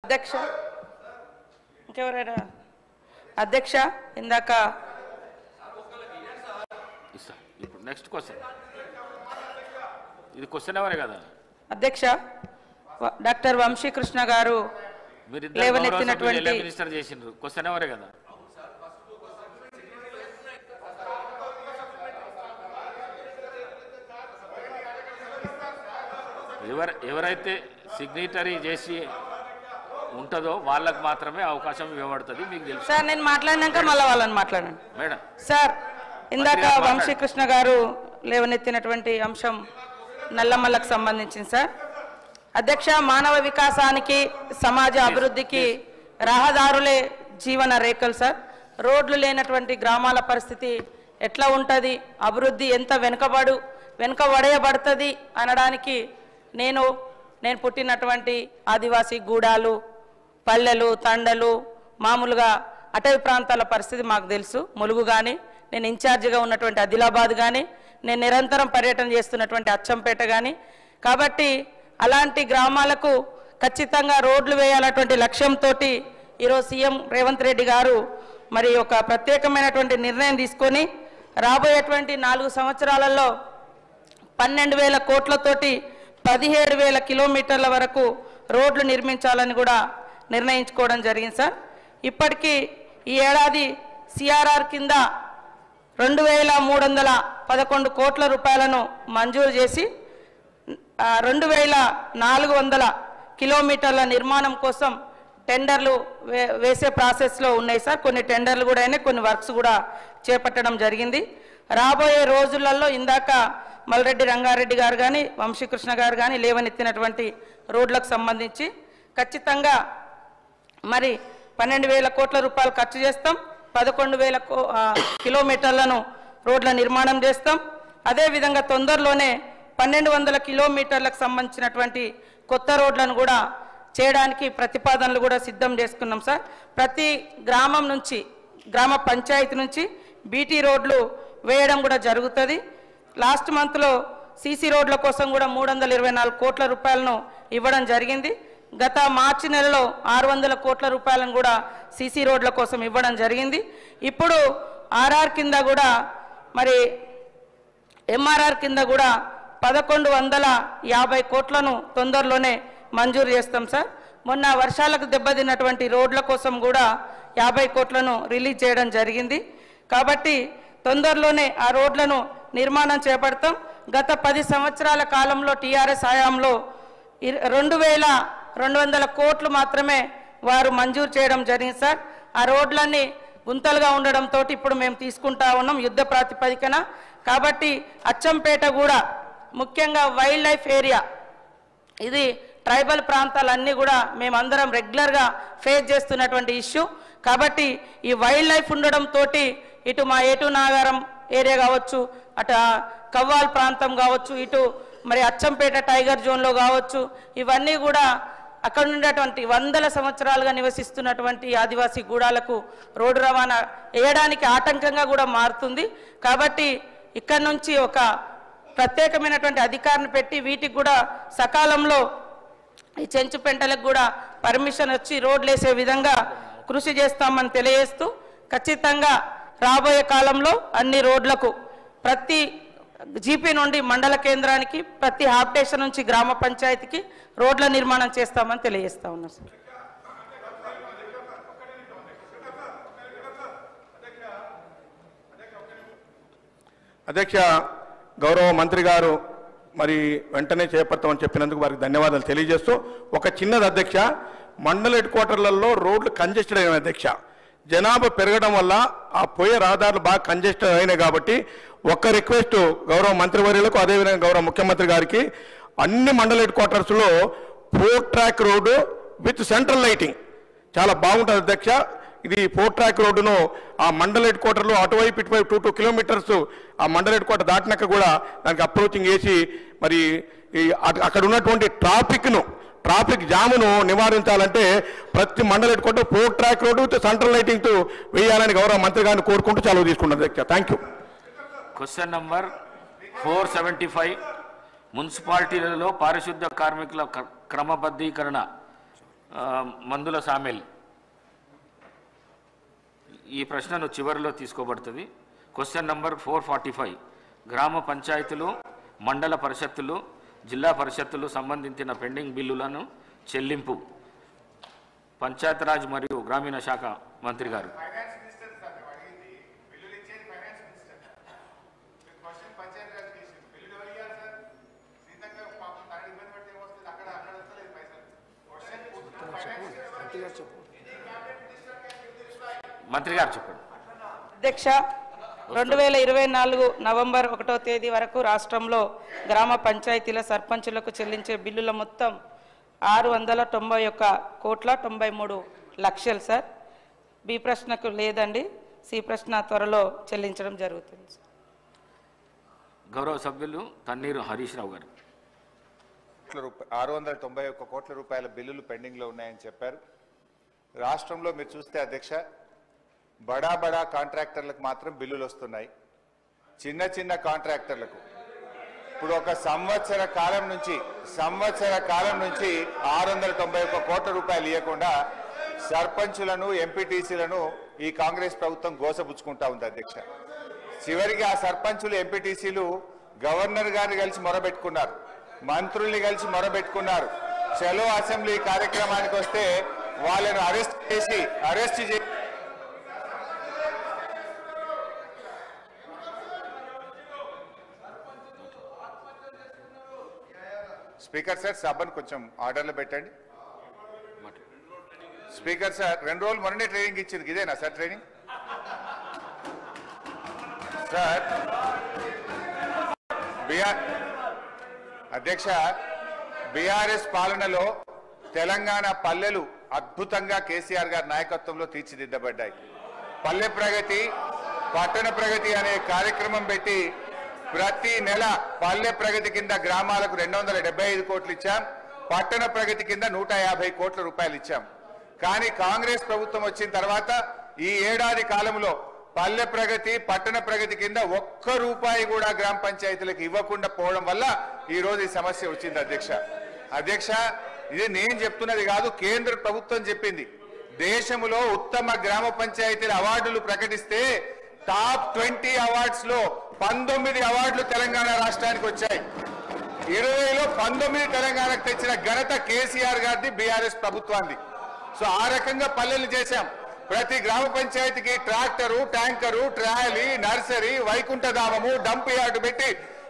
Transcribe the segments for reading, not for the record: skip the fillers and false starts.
అధ్యక్ష ఇంకెవరైనా అధ్యక్ష ఇందాక ఇప్పుడు నెక్స్ట్ క్వశ్చన్ ఇది క్వశ్చన్ ఎవరే కదా అధ్యక్ష డాక్టర్ వంశీకృష్ణ గారు లేవనెత్తినటువంటి మినిస్టర్ చేసిండ్రు క్వశ్చన్ ఎవరే కదా ఎవరైతే సిగ్నేటరీ చేసి ఉంటుందో వాళ్ళకు మాత్రమే అవకాశం ఇవ్వబడుతుంది మీకు తెలుసు సార్ నేను మాట్లాడినాక మళ్ళీ వాళ్ళని మాట్లాడండి మేడం సార్ ఇందాక వంశీకృష్ణ గారు లేవనెత్తినటువంటి అంశం నల్లమల్లకు సంబంధించింది సార్ అధ్యక్ష మానవ వికాసానికి సమాజ అభివృద్ధికి రహదారులే జీవన రేఖలు సార్ రోడ్లు లేనటువంటి గ్రామాల పరిస్థితి ఎట్లా ఉంటుంది అభివృద్ధి ఎంత వెనుకబడేయబడుతుంది అనడానికి నేను పుట్టినటువంటి ఆదివాసీ గూడాలు పల్లెలు తండలు మామూలుగా అటవీ ప్రాంతాల పరిస్థితి మాకు తెలుసు ములుగు కానీ నేను ఇన్ఛార్జిగా ఉన్నటువంటి ఆదిలాబాద్ కానీ నేను నిరంతరం పర్యటన చేస్తున్నటువంటి అచ్చంపేట కానీ కాబట్టి అలాంటి గ్రామాలకు ఖచ్చితంగా రోడ్లు వేయాలన్నటువంటి లక్ష్యంతో ఈరోజు సీఎం రేవంత్ రెడ్డి గారు మరి ఒక ప్రత్యేకమైనటువంటి నిర్ణయం తీసుకొని రాబోయేటువంటి 4 సంవత్సరాలలో 12,000 కోట్లతోటి 17,000 కిలోమీటర్ల వరకు రోడ్లు నిర్మించాలని కూడా నిర్ణయించుకోవడం జరిగింది సార్ ఇప్పటికీ ఈ ఏడాది సిఆర్ఆర్ కింద 2,311 కోట్ల రూపాయలను మంజూరు చేసి 2,400 కిలోమీటర్ల నిర్మాణం కోసం టెండర్లు వేసే ప్రాసెస్లో ఉన్నాయి సార్ కొన్ని టెండర్లు కూడా అయినాయి కొన్ని వర్క్స్ కూడా చేపట్టడం జరిగింది రాబోయే రోజులలో ఇందాక మల్రెడ్డి రంగారెడ్డి గారు కానీ వంశీకృష్ణ గారు కానీ లేవనెత్తినటువంటి రోడ్లకు సంబంధించి ఖచ్చితంగా మరి 12,000 కోట్ల రూపాయలు ఖర్చు చేస్తాం 11,000 కిలోమీటర్లను రోడ్ల నిర్మాణం చేస్తాం అదేవిధంగా తొందరలోనే 1,200 కిలోమీటర్లకు సంబంధించినటువంటి కొత్త రోడ్లను కూడా చేయడానికి ప్రతిపాదనలు కూడా సిద్ధం చేసుకున్నాం సార్ ప్రతి గ్రామం నుంచి గ్రామ పంచాయతీ నుంచి బీటీ రోడ్లు వేయడం కూడా జరుగుతుంది లాస్ట్ మంత్లో సీసీ రోడ్ల కోసం కూడా 324 కోట్ల రూపాయలను ఇవ్వడం జరిగింది గత మార్చి నెలలో 600 కోట్ల రూపాయలను కూడా సీసీ రోడ్ల కోసం ఇవ్వడం జరిగింది ఇప్పుడు ఆర్ఆర్ కింద కూడా మరి ఎంఆర్ఆర్ కింద కూడా 1,150 కోట్లను తొందరలోనే మంజూరు చేస్తాం సార్ మొన్న వర్షాలకు దెబ్బతిన్నటువంటి రోడ్ల కోసం కూడా 50 కోట్లను రిలీజ్ చేయడం జరిగింది కాబట్టి తొందరలోనే ఆ రోడ్లను నిర్మాణం చేపడతాం గత 10 సంవత్సరాల కాలంలో టీఆర్ఎస్ హయాంలో 2,200 కోట్లు మాత్రమే వారు మంజూరు చేయడం జరిగింది సార్ ఆ రోడ్లన్నీ గుంతలుగా ఉండడంతో ఇప్పుడు మేము తీసుకుంటా ఉన్నాం యుద్ధ ప్రాతిపదికన కాబట్టి అచ్చంపేట కూడా ముఖ్యంగా వైల్డ్ లైఫ్ ఏరియా ఇది ట్రైబల్ ప్రాంతాలన్నీ కూడా మేమందరం రెగ్యులర్గా ఫేస్ చేస్తున్నటువంటి ఇష్యూ కాబట్టి ఈ వైల్డ్ లైఫ్ ఉండడంతో ఇటు మా ఏటు నాగారం ఏరియా కావచ్చు అటు కవ్వాల్ ప్రాంతం కావచ్చు ఇటు మరి అచ్చంపేట టైగర్ జోన్లో కావచ్చు ఇవన్నీ కూడా అక్కడ ఉండేటువంటి 100 సంవత్సరాలుగా నివసిస్తున్నటువంటి ఆదివాసీ గూడాలకు రోడ్డు రవాణా వేయడానికి ఆటంకంగా కూడా మారుతుంది కాబట్టి ఇక్కడ నుంచి ఒక ప్రత్యేకమైనటువంటి అధికారిని పెట్టి వీటికి కూడా సకాలంలో ఈ చెంచుపెంటలకు కూడా పర్మిషన్ వచ్చి రోడ్లు వేసే విధంగా కృషి చేస్తామని తెలియజేస్తూ ఖచ్చితంగా రాబోయే కాలంలో అన్ని రోడ్లకు ప్రతి జీపీ నుండి మండల కేంద్రానికి ప్రతి హాఫ్ స్టేషన్ నుంచి గ్రామ పంచాయతీకి రోడ్ల నిర్మాణం చేస్తామని తెలియజేస్తా ఉన్నాం సార్ అధ్యక్ష గౌరవ మంత్రి గారు మరి వెంటనే చేపడతామని చెప్పినందుకు వారికి ధన్యవాదాలు తెలియజేస్తూ ఒక చిన్నది అధ్యక్ష మండల హెడ్ క్వార్టర్లలో రోడ్లు కంజెస్టెడ్ అయిన అధ్యక్ష జనాభా పెరగడం వల్ల ఆ పోయే రహదారులు బాగా కంజెస్టెడ్ అయినాయి కాబట్టి ఒక్క రిక్వెస్ట్ గౌరవ మంత్రివర్యులకు అదేవిధంగా గౌరవ ముఖ్యమంత్రి గారికి అన్ని మండల హెడ్ క్వార్టర్స్లో 4 track road with central lighting చాలా బాగుంటుంది అధ్యక్ష ఇది 4 ట్రాక్ రోడ్డును ఆ మండల హెడ్ క్వార్టర్లో అటువైపు ఇటువైపు 2 కిలోమీటర్స్ ఆ మండల హెడ్ క్వార్టర్ దాటినాక కూడా దానికి అప్రోచింగ్ వేసి మరి అక్కడ ఉన్నటువంటి ట్రాఫిక్ జామును నివారించాలంటే ప్రతి మండల head quarter 4 track road with central లైటింగ్తో వేయాలని గౌరవ మంత్రి గారిని కోరుకుంటూ సెలవు తీసుకున్నారు అధ్యక్ష థ్యాంక్ యూ క్వశ్చన్ నంబర్ 475 మున్సిపాలిటీలలో పారిశుద్ధ్య కార్మికుల క్రమబద్ధీకరణ మందుల సామెల్. ఈ ప్రశ్నను చివరిలో తీసుకోబడుతుంది. Question number 445. గ్రామ పంచాయతీలు, మండల పరిషత్తులు, జిల్లా పరిషత్తులు సంబంధించిన పెండింగ్ బిల్లులను చెల్లింపు. పంచాయతీరాజ్ మరియు గ్రామీణ శాఖ మంత్రి గారు. మంత్రి గారు చెప్పండి. అధ్యక్ష, 2024 నవంబర్ 1వ తేదీ వరకు రాష్ట్రంలో గ్రామ పంచాయతీల సర్పంచులకు చెల్లించే బిల్లుల మొత్తం 691,93,00,000 సార్. బి ప్రశ్నకు లేదండి. సి ప్రశ్న త్వరలో చెల్లించడం జరుగుతుంది. గౌరవ సభ్యులు తన్నీరు హరీష్ రావు గారు. 691 కోట్ల రూపాయల బిల్లులు పెండింగ్లో ఉన్నాయని చెప్పారు. రాష్ట్రంలో మీరు చూస్తే అధ్యక్ష, బడా కాంట్రాక్టర్లకు మాత్రం బిల్లులు వస్తున్నాయి. చిన్న చిన్న కాంట్రాక్టర్లకు ఇప్పుడు ఒక సంవత్సర కాలం నుంచి 691 కోట్ల రూపాయలు ఇవ్వకుండా సర్పంచులను, ఎంపీటీసీలను ఈ కాంగ్రెస్ ప్రభుత్వం గోసపుచ్చుకుంటా ఉంది అధ్యక్ష. చివరికి ఆ సర్పంచులు, ఎంపీటీసీలు గవర్నర్ గారిని కలిసి మొరబెట్టుకున్నారు, మంత్రుల్ని కలిసి మొరబెట్టుకున్నారు. చలో అసెంబ్లీ కార్యక్రమానికి వస్తే వాళ్ళను అరెస్ట్ చేసి స్పీకర్ సార్, సభను కొంచెం ఆర్డర్లో పెట్టండి. స్పీకర్ సార్, 2 రోజులు మొన్ననే ట్రైనింగ్ ఇచ్చింది, ఇదేనా సార్ ట్రైనింగ్? సార్ అధ్యక్ష, బీఆర్ఎస్ పాలనలో తెలంగాణ పల్లెలు అద్భుతంగా కేసీఆర్ గారి నాయకత్వంలో తీర్చిదిద్దబడ్డాయి. పల్లె ప్రగతి, పట్టణ ప్రగతి అనే కార్యక్రమం పెట్టి ప్రతి నెల పల్లె ప్రగతి కింద గ్రామాలకు 275 కోట్లు ఇచ్చాం, పట్టణ ప్రగతి కింద 150 కోట్ల రూపాయలు ఇచ్చాం. కానీ కాంగ్రెస్ ప్రభుత్వం వచ్చిన తర్వాత ఈ ఏడాది కాలంలో పల్లె ప్రగతి, పట్టణ ప్రగతి కింద 1 రూపాయి కూడా గ్రామ పంచాయతీలకు ఇవ్వకుండా పోవడం వల్ల ఈ రోజు ఈ సమస్య వచ్చింది అధ్యక్ష. ఇది నేను చెప్తున్నది కాదు, కేంద్ర ప్రభుత్వం చెప్పింది. దేశంలో ఉత్తమ గ్రామ పంచాయతీల అవార్డులు ప్రకటిస్తే టాప్ 20 అవార్డ్స్ లో 19 అవార్డులు తెలంగాణ రాష్ట్రానికి వచ్చాయి. 20లో 19 తెలంగాణకు తెచ్చిన ఘనత కేసీఆర్ గారిది, బీఆర్ఎస్ ప్రభుత్వాన్ని. సో ఆ రకంగా పల్లెలు చేశాం. ప్రతి గ్రామ పంచాయతీకి ట్రాక్టరు, ట్యాంకరు, ట్రాలీ, నర్సరీ, వైకుంఠధామము, డంప్ యార్డు పెట్టి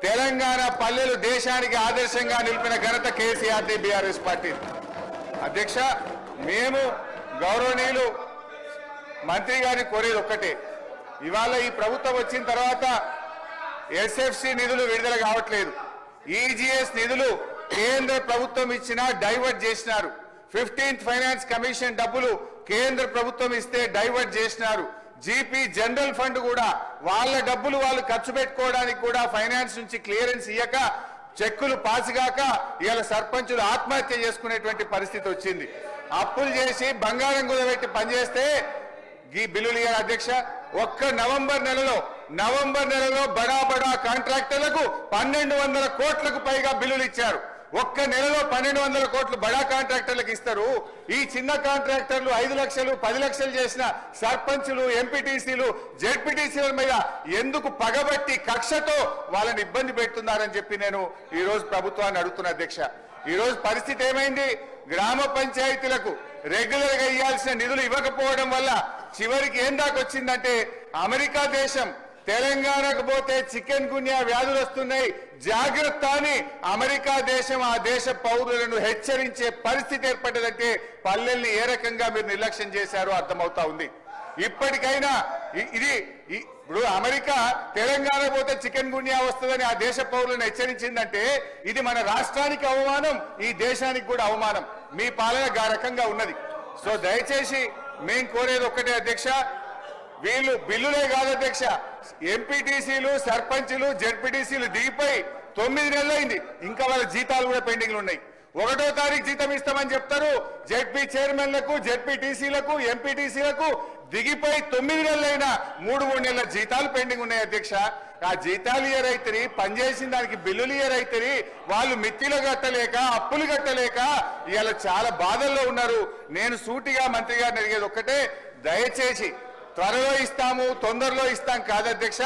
తెలంగాణ పల్లెలు దేశానికి ఆదర్శంగా నిలిపిన ఘనత కేసీఆర్ది, బీఆర్ఎస్ పార్టీ. అధ్యక్ష, మేము గౌరవనీయులు మంత్రి గారిని కోరేది ఒక్కటే, ఇవాళ ఈ ప్రభుత్వం వచ్చిన తర్వాత ఎస్ఎఫ్సి నిధులు విడుదల కావట్లేదు. ఈజీఎస్ నిధులు కేంద్ర ప్రభుత్వం ఇచ్చినా డైవర్ట్ చేసినారు. 15th ఫైనాన్స్ కమిషన్ డబ్బులు కేంద్ర ప్రభుత్వం ఇస్తే డైవర్ట్ చేసినారు. జీపీ జనరల్ ఫండ్ కూడా వాళ్ళ డబ్బులు వాళ్ళు ఖర్చు పెట్టుకోవడానికి కూడా ఫైనాన్స్ నుంచి క్లియరెన్స్ ఇయ్యక, చెక్కులు పాసుగాక ఇవాళ సర్పంచులు ఆత్మహత్య చేసుకునేటువంటి పరిస్థితి వచ్చింది. అప్పులు చేసి బంగారం కుదబెట్టి పనిచేస్తే ఈ బిల్లులు ఇయ్యారు అధ్యక్ష. ఒక్క నవంబర్ నెలలో బడా కాంట్రాక్టర్లకు 1200 కోట్లకు పైగా బిల్లులు ఇచ్చారు. ఒక్క నెలలో 1200 కోట్లు బడా కాంట్రాక్టర్లకు ఇస్తారు. ఈ చిన్న కాంట్రాక్టర్లు 5 లక్షలు 10 లక్షలు చేసిన సర్పంచులు, ఎంపీటీసీలు, జెడ్పీటీసీల మీద ఎందుకు పగబట్టి కక్షతో వాళ్ళని ఇబ్బంది పెడుతున్నారని చెప్పి నేను ఈ రోజు ప్రభుత్వాన్ని అడుగుతున్నా అధ్యక్ష. ఈ రోజు పరిస్థితి ఏమైంది? గ్రామ పంచాయతీలకు రెగ్యులర్ గా ఇవ్వాల్సిన నిధులు ఇవ్వకపోవడం వల్ల చివరికి ఏం దాకొచ్చిందంటే, అమెరికా దేశం తెలంగాణకు పోతే చికెన్ గున్యా వ్యాధులు వస్తున్నాయి, జాగ్రత్త అని అమెరికా దేశం ఆ దేశ పౌరులను హెచ్చరించే పరిస్థితి ఏర్పడ్డదంటే పల్లెల్ని ఏ రకంగా మీరు నిర్లక్ష్యం చేశారో అర్థమవుతా ఉంది. ఇప్పటికైనా ఇప్పుడు అమెరికా తెలంగాణ పోతే చికెన్ గున్యా వస్తుందని ఆ దేశ పౌరులను హెచ్చరించిందంటే ఇది మన రాష్ట్రానికి అవమానం, ఈ దేశానికి కూడా అవమానం. మీ పాలన ఆ రకంగా ఉన్నది. సో దయచేసి మేము కోరేది ఒక్కటే అధ్యక్ష, వీళ్ళు బిల్లులే కాదు అధ్యక్ష, ఎంపీటీసీలు, సర్పంచులు, జెడ్పీటీసీలు దిగిపోయి 9 నెలలైంది, ఇంకా వాళ్ళ జీతాలు కూడా పెండింగ్లు ఉన్నాయి. 1వ తారీఖు జీతం ఇస్తామని చెప్తారు. జెడ్పీ చైర్మన్లకు, జెడ్పీటీసీలకు, ఎంపీటీసీలకు దిగిపోయి 9 నెలలైనా 3 నెలల జీతాలు పెండింగ్ ఉన్నాయి అధ్యక్ష. ఆ జీతాలు ఇయరైతే పనిచేసిన దానికి బిల్లులు ఇయరైతే వాళ్ళు మిత్తిలు కట్టలేక అప్పులు కట్టలేక ఇవాళ చాలా బాధల్లో ఉన్నారు. నేను సూటిగా మంత్రి గారిని అడిగేది ఒక్కటే, దయచేసి త్వరలో ఇస్తాము తొందరలో ఇస్తాం కాదు అధ్యక్ష,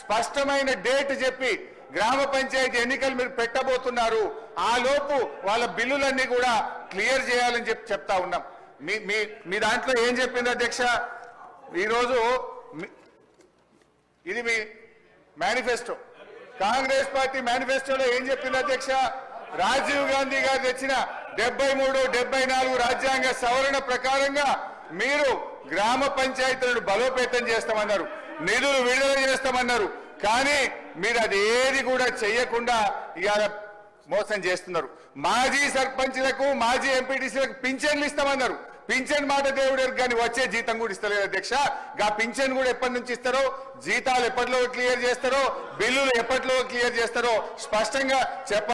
స్పష్టమైన డేట్ చెప్పి గ్రామ పంచాయతీ ఎన్నికలు మీరు పెట్టబోతున్నారు, ఆ లోపు వాళ్ళ బిల్లులన్నీ కూడా క్లియర్ చేయాలని చెప్తా ఉన్నాం. మీ దాంట్లో ఏం చెప్పింది అధ్యక్ష? ఈరోజు ఇది మీ మేనిఫెస్టో, కాంగ్రెస్ పార్టీ మేనిఫెస్టోలో ఏం చెప్పింది అధ్యక్ష? రాజీవ్ గాంధీ గారు తెచ్చిన 73, 74 రాజ్యాంగ సవరణ ప్రకారంగా మీరు గ్రామ పంచాయతీలను బలోపేతం చేస్తామన్నారు, నిధులు విడుదల చేస్తామన్నారు. కానీ మీరు అది ఏది కూడా చేయకుండా ఇవాళ మోసం చేస్తున్నారు. మాజీ సర్పంచ్లకు మాజీ ఎంపీటీసీలకు పింఛన్లు ఇస్తామన్నారు. పింఛన్ మాట దేవుడు కానీ వచ్చే జీతం కూడా ఇస్తలేదు అధ్యక్ష. గా పింఛన్ కూడా ఎప్పటి నుంచి ఇస్తారో, జీతాలు ఎప్పటిలో క్లియర్ చేస్తారో, బిల్లులు ఎప్పటిలో క్లియర్ చేస్తారో స్పష్టంగా చెప్ప